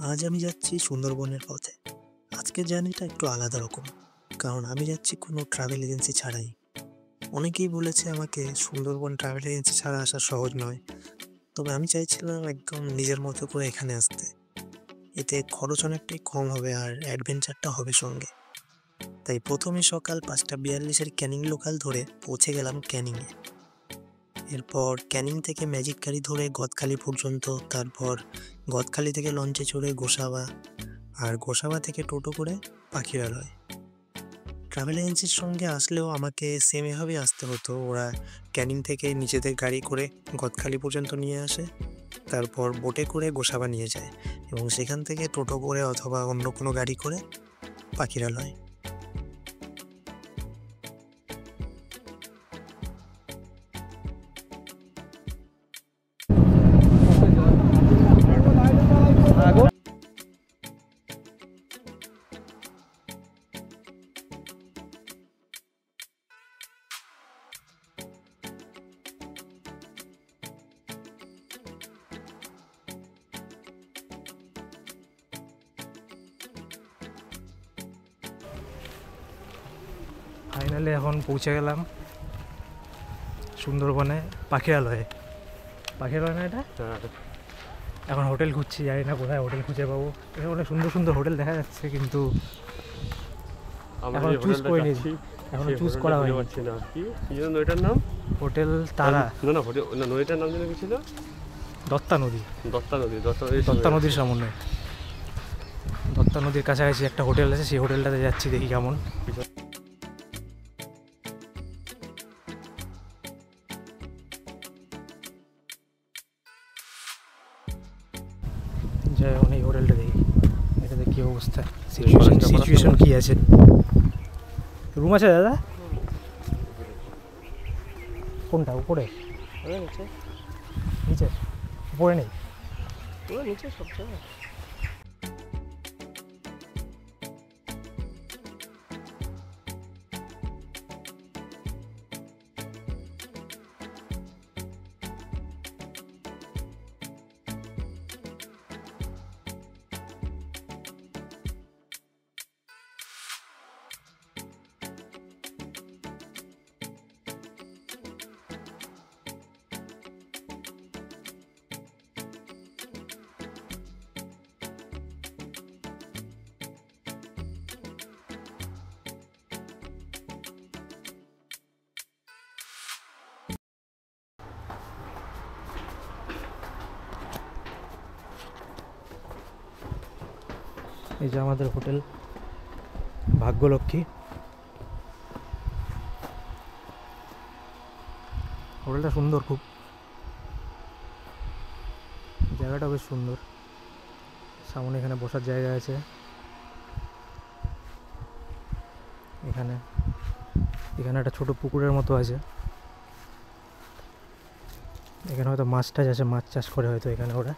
আজ আমি যাচ্ছি সুন্দরবনের পথে। আজকের জার্নিটা একটু আলাদা রকম, কারণ আমি যাচ্ছি কোনো ট্রাভেল এজেন্সি ছাড়াই। অনেকেই বলেছে আমাকে সুন্দরবন ট্রাভেল এজেন্সি ছাড়া আসা সহজ নয়, তবে আমি চাইছিলাম একদম নিজের মতো করে এখানে আসতে। এতে খরচ অনেকটাই কম হবে আর অ্যাডভেঞ্চারটা হবে সঙ্গে। তাই প্রথমে সকাল 5:42 ক্যানিং লোকাল ধরে পৌঁছে গেলাম ক্যানিংয়ে। এরপর ক্যানিং থেকে ম্যাজিক গাড়ি ধরে গদখালি পর্যন্ত, তারপর গদখালি থেকে লঞ্চে চড়ে গোসাবা, আর গোসাবা থেকে টোটো করে পাখিরালয়। ট্রাভেল এজেন্সির সঙ্গে আসলেও আমাকে সেম এভাবেই আসতে হতো। ওরা ক্যানিং থেকে নিজেদের গাড়ি করে গদখালি পর্যন্ত নিয়ে আসে, তারপর বোটে করে গোসাবা নিয়ে যায় এবং সেখান থেকে টোটো করে অথবা অন্য কোনো গাড়ি করে পাখিরালয়। ফাইনালি এখন পৌঁছে গেলাম সুন্দরবনে পাখিরালয়ে। পাখিরালয় না এটা? এখন হোটেল খুঁজছি, জানি না কোথায় হোটেল খুঁজে পাবো। এখানে অনেক সুন্দর সুন্দর হোটেল দেখা যাচ্ছে, কিন্তু এখন চুজ করে নিয়েছি, এখন চুজ করা হয়নি। নদীটার নাম হোটেল তারা না, হোটেল না, নদীটার নাম যেন কি ছিল? দত্তা নদী। দত্তা নদীর সামনে, দত্তা নদীর কাছাকাছি একটা হোটেল আছে, সেই হোটেলটাতে যাচ্ছি, দেখি কেমন। যাই এখন এই হোটেলটা দেখি, এটাতে কী অবস্থা, সিচুয়েশন কী আছে। রুম আছে দাদা? কোনটা, উপরে? নিচে? উপরে নেই? নিচে সব জায়গায়। এই যে আমাদের হোটেল ভাগ্যলক্ষ্মী। হোটেলটা সুন্দর, খুব জায়গাটা বেশ সুন্দর। সামনে এখানে বসার জায়গা আছে, এখানে একটা ছোট পুকুরের মতো আছে। এখানে হয়তো মাছ টাছ আছে, মাছ চাষ করে হয়তো এখানে ওরা।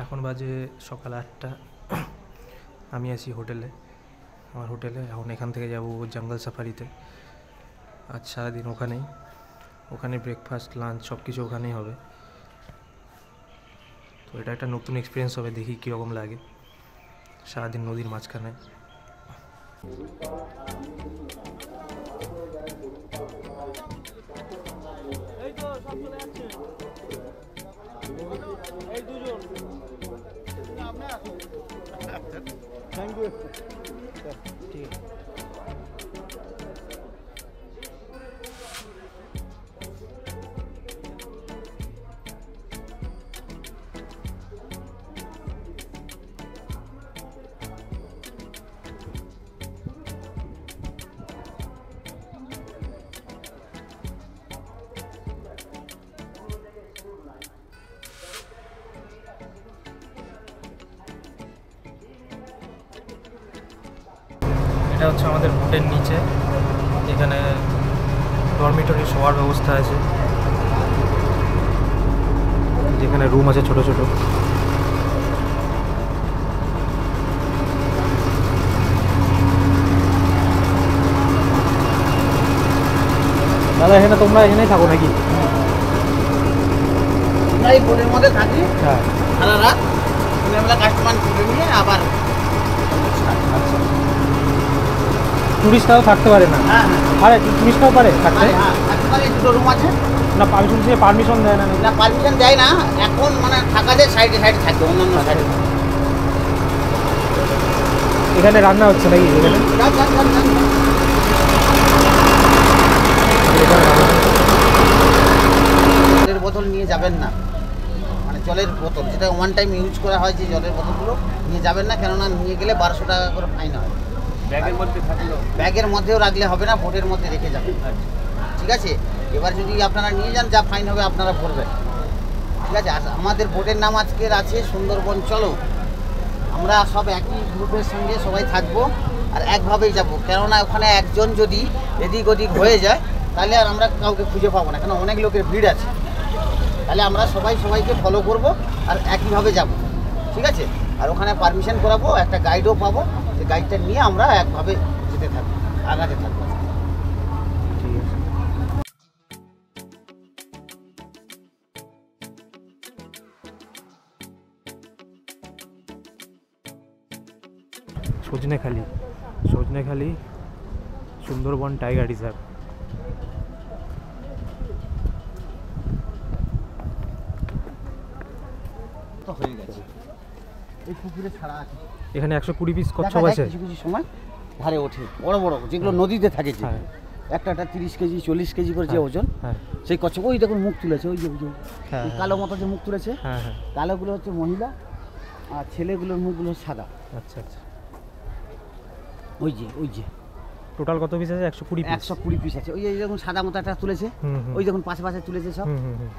এখন বাজে সকাল 8টা। আমি আছি হোটেলে, আমার হোটেলে। এখন এখান থেকে যাব জঙ্গল সাফারিতে। আজ সারাদিন ওখানে ব্রেকফাস্ট, লাঞ্চ সব কিছু ওখানেই হবে। তো এটা একটা নতুন এক্সপিরিয়েন্স হবে, দেখি কীরকম লাগে সারাদিন নদীর মাঝখানে। Thank you. ঠিক এটা হচ্ছে আমাদের বোটের নিচে, এখানে ডরমিটরি শোয়ার ব্যবস্থা আছে, যেখানে রুম আছে ছোট ছোট। এখানে তোমরা এখানেই থাকো নাকি? আমরা এই বোটের মধ্যে থাকি হ্যাঁ, সারা রাত, আমরা কাস্টমার তুলে নিয়ে আবার। আচ্ছা। টুরিস্টরাও থাকতে পারে না? হ্যাঁ হ্যাঁ আরে টুরিস্টরাও পারে থাকতে? হ্যাঁ, থাকতে পারে। দুটো রুম আছে না, পারমিশন দেয় না নাকি? না, পারমিশন দেয় না এখন, মানে থাকা যায় সাইডে সাইডে থাকবে, অন্যান্য সাইডে। এখানে রান্না হচ্ছে নাকি? এখানে জলের বোতল নিয়ে যাবেন না, মানে জলের বোতল যেটা ওয়ান টাইম ইউজ করা হয়, যে জলের বোতলগুলো নিয়ে যাবেন না, কেননা নিয়ে গেলে 1200 টাকা করে ফাইন হয়। ব্যাগের মধ্যে থাকলো। ব্যাগের মধ্যেও রাখলে হবে না, বোটের মধ্যে রেখে যাবেন, ঠিক আছে? এবার যদি আপনারা নিয়ে যান, যা ফাইন হবে আপনারা ভরবেন, ঠিক আছে? আর আমাদের বোটের নাম আজকের আছে সুন্দরবন চলো। আমরা সব একই গ্রুপের সঙ্গে সবাই থাকবো আর একভাবেই যাব, কেননা ওখানে একজন যদি এদিক ওদিক হয়ে যায় তাহলে আর আমরা কাউকে খুঁজে পাবো না, কেন অনেক লোকের ভিড় আছে। তাহলে আমরা সবাই সবাইকে ফলো করব আর একইভাবে যাব, ঠিক আছে? আর ওখানে পারমিশন করাবো, একটা গাইডও পাবো, সেই গাইডটা নিয়ে আমরা একভাবে যেতে থাকবো, আগাতে থাকবো। ঠিক আছে। Sajnekhali Sundarban tiger reserve. তো হয়ে গেছে, এই পুকুরে ছাড়া আছে। এখানে 120 পিস দেখা কচ্ছপ যায় আছে। কিছু কিছু সময় ধারে ওঠে বড় বড়, যেগুলো নদীতে থাকে, যে হ্যাঁ। একটা 30 কেজি 40 কেজি করে যে ওজন, হ্যাঁ সেই কচ্ছপ। ওই দেখুন মুখ তুলেছে, ওই যে হ্যাঁ, ওই কালো মতো যে মুখ তুলেছে, হ্যাঁ হ্যাঁ, কালোগুলো হচ্ছে মহিলা আর ছেলেগুলোর মুখগুলো সাদা। আচ্ছা আচ্ছা। ওই যে টোটাল কত পিস আছে? 120 পিস। 120 পিস আছে। ওই যে দেখুন সাদা মতো একটা তুলেছে, হুম, হুম। ওই দেখুন পাশে পাশে তুলেছে সব। হুম হুম হুম।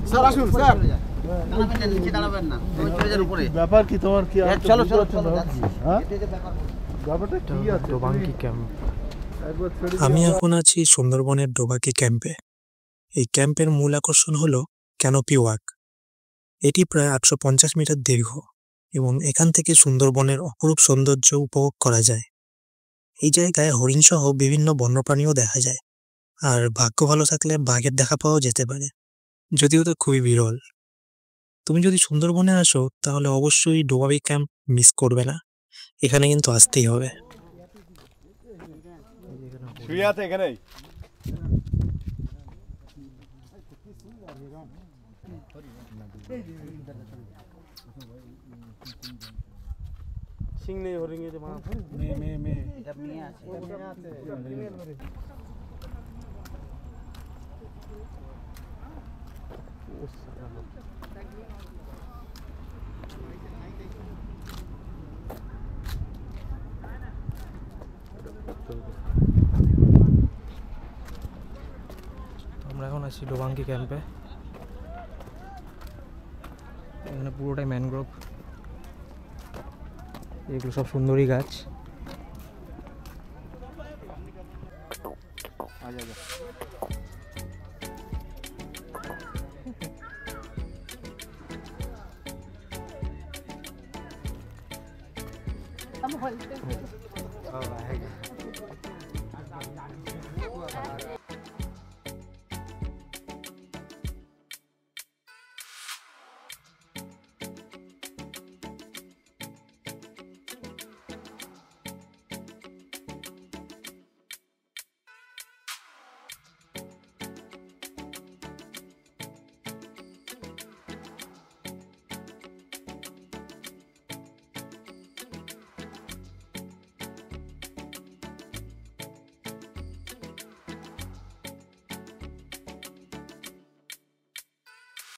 স্যার আসুন, স্যার দাঁড়াবেন না, নিচে দাঁড়াবেন না, ওই চলে যান উপরে। ব্যাপার কি তোমার কি চলো চলো চলো যাচ্ছি। হ্যাঁ এতে যে ব্যাপার ব্যাপারটা কি আছে ডোবাঙ্কি ক্যাম্প। একবার ছেড়ে আমি এখন আছি সুন্দরবনের ডোবাকি ক্যাম্পে। এই ক্যাম্পের মূল আকর্ষণ হলো ক্যানোপি ওয়াক। এটি প্রায় 850 মিটার দীর্ঘ এবং এখান থেকে সুন্দরবনের অপরূপ সৌন্দর্য উপভোগ করা যায়। এই জায়গায় হরিণ সহ বিভিন্ন বন্যপ্রাণীও দেখা যায়, আর ভাগ্য ভালো থাকলে বাঘের দেখা পাওয়া যেতে পারে, যদিও তো খুবই বিরল। তুমি যদি সুন্দরবনে আসো তাহলে অবশ্যই ডোবাকি ক্যাম্প মিস করবে না, এখানে কিন্তু আসতেই হবে। শুয়ে আছে এখানেই। সিং নেই হরিণে যে মাছ। এটা মেয়ে আছে। আমরা এখন আছি ডোবাঙ্কি ক্যাম্পে। এখানে পুরোটাই ম্যানগ্রোভ, এগুলো সব সুন্দরী গাছ।